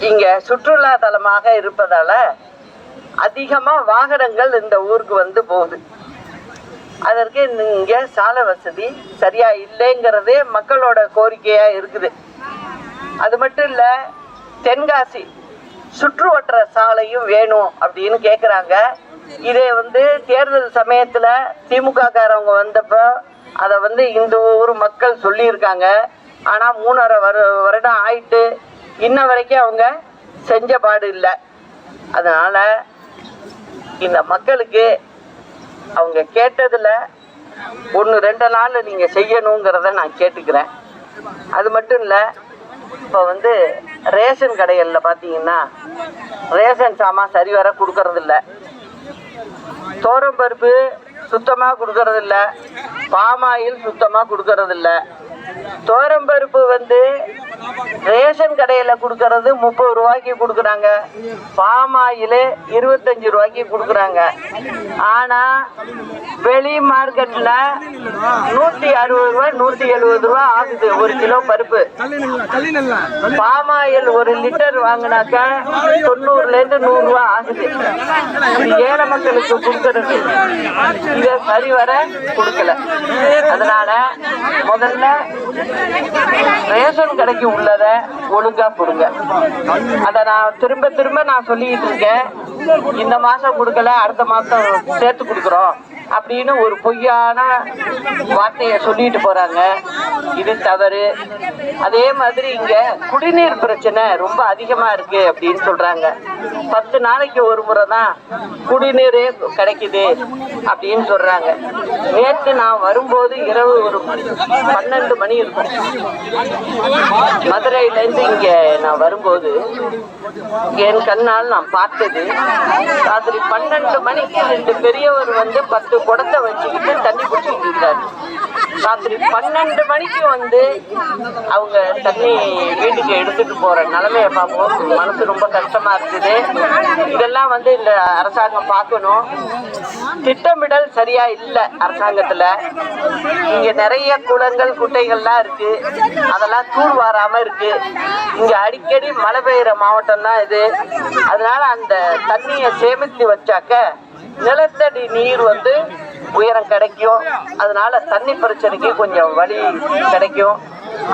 இங்க சுற்றுலா தலமாக இருப்பதால அதிகமா வாகனங்கள் இந்த ஊருக்கு வந்து போகுது. அதற்கு இங்க சாலை வசதி சரியா இல்லைங்கிறதே மக்களோட கோரிக்கையா இருக்குது. அது மட்டும் இல்ல, தென்காசி சுற்றுவட்டார சாலையும் வேணும் அப்படின்னு கேட்குறாங்க. இதை தேர்தல் சமயத்துல திமுக காரவங்க வந்தப்ப அதை இந்த ஊர் மக்கள் சொல்லியிருக்காங்க. ஆனா 3.5 வருடம் ஆயிட்டு இன்ன வரைக்கும் அவங்க செஞ்ச பாடு இல்லை. அதனால இந்த மக்களுக்கு அவங்க கேட்டதுல 1-2 நாள் நீங்க செய்யணுங்கிறத நான் கேட்டுக்கிறேன். அது மட்டும் இல்ல, இப்போ ரேஷன் கடைகள்ல பாத்தீங்கன்னா ரேஷன் சாமான் சரிவர கொடுக்கறது இல்ல, தோரம்பருப்பு சுத்தமா கொடுக்கறது இல்ல, பாமாயில் சுத்தமா கொடுக்கறது இல்ல. தோரம்பருப்பு ரேஷன் கடையில கொடுக்கறது 30 ரூபாய்க்கு கொடுக்குறாங்க, பாமாயில் 25 ரூபாய்க்கு கொடுக்குறாங்க. ஆனா வெளி மார்க்கெட்ல 160 ரூபாய் 170 ரூபாய் ஆகுது ஒரு கிலோ பருப்பு. பாமாயில் 1 லிட்டர் வாங்கினாக்க 90ல இருந்து 100 ரூபாய் ஆகுது. ஏழை மக்களுக்கு கொடுக்கறது இத சரிவர கொடுக்கல. அதனால முதல்ல ரேஷன் கடைக்கு உள்ளத ஒழுங்கா கொடுங்க. அத நான் திரும்ப நான் சொல்லிட்டு இருக்கேன். இந்த மாசம் கொடுக்கல, அடுத்த மாசம் சேர்த்து கொடுக்குறோம் அப்படின்னு ஒரு பொய்யான வார்த்தையை சொல்லிட்டு போறாங்க. இது தவறு. அதே மாதிரி இங்க குடிநீர் பிரச்சனை ரொம்ப அதிகமா இருக்கு அப்படின்னு சொல்றாங்க. 10 நாளைக்கு ஒரு முறை தான் குடிநீரே கிடைக்குது அப்படின்னு சொல்றாங்க. நேற்று நான் வரும்போது இரவு ஒரு 12 மணி இருக்கும். மதுரையில இருந்து இங்க நான் வரும்போது என் கண்ணால் நான் பார்த்தது, ராத்திரி 12 மணிக்கு 2 பெரியவர் 10 குடத்தை வச்சுக்கிட்டு தண்ணி குடிச்சிட்டு இருக்காரு. ராத்திரி 12 மணிக்கு அவங்க தண்ணி வீட்டுக்கு எடுத்துட்டு போற நிலைமையை பார்ப்போம். மனசு ரொம்ப கஷ்டமா இருக்குது. இதெல்லாம் இந்த அரசாங்கம் பார்க்கணும். திட்டமிடல் சரியா இல்ல அரசாங்கத்துல. இங்க நிறைய குளங்கள் குட்டைகள்லாம் இருக்கு, அதெல்லாம் தூர் வாராம இருக்கு. இங்க அடிக்கடி மழை பெய்யுற மாவட்டம் தான் இது. அதனால அந்த தண்ணியை சேமித்து வச்சாக்க நிலத்தடி நீர் உயரம் கிடைக்கும். அதனால தண்ணி பிரச்சனைக்கு கொஞ்சம் வழி கிடைக்கும்.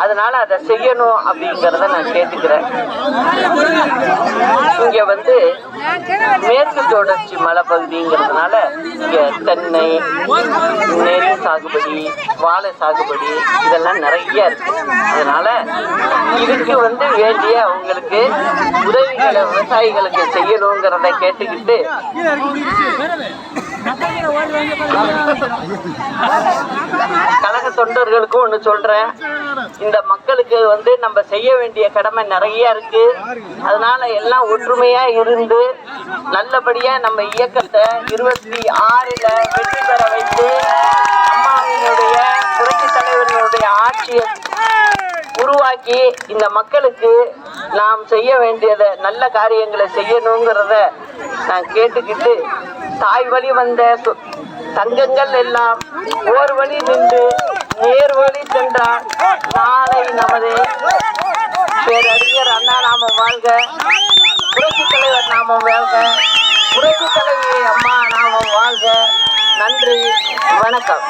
அதனால அதை செய்யணும் அப்படிங்கிறத நான் கேட்டுக்கிறேன். இங்க மேற்கு தொடர்ச்சி மலை பகுதிங்கிறதுனால இங்க தென்னை, நெல் சாகுபடி, வாழை சாகுபடி இதெல்லாம் நிறைய இருக்கு. அதனால இதுக்கு வேண்டிய அவங்களுக்கு உதவிகளை விவசாயிகளுக்கு செய்யணுங்கிறத கேட்டுக்கிட்டு கழக தொண்டர்களுக்கு ஒண்ணு சொல்றேன். இந்த மக்களுக்கு நம்ம செய்ய வேண்டிய கடமை நிறைய இருக்கு. அதனால எல்லாம் ஒற்றுமையா இருந்து நல்லபடியா நம்ம இயக்கத்தை 26ல வெற்றி பெற வைத்து அம்மாவினுடைய புரட்சி தலைவர்களுடைய ஆட்சியை உருவாக்கி இந்த மக்களுக்கு நாம் செய்ய வேண்டியத நல்ல காரியங்களை செய்யணுங்கிறத நான் கேட்டுக்கிட்டு, தாய் வழி வந்த சங்கங்கள் எல்லாம் ஓர் வழி நின்று நேர் வழி சென்றால் நாளை நமது பேரறிஞர் அண்ணா நாமம் வாழ்க, புரட்சி தலைவர் நாமம் வாழ்க, புரட்சி தலைவி அம்மா நாமம் வாழ்க. நன்றி, வணக்கம்.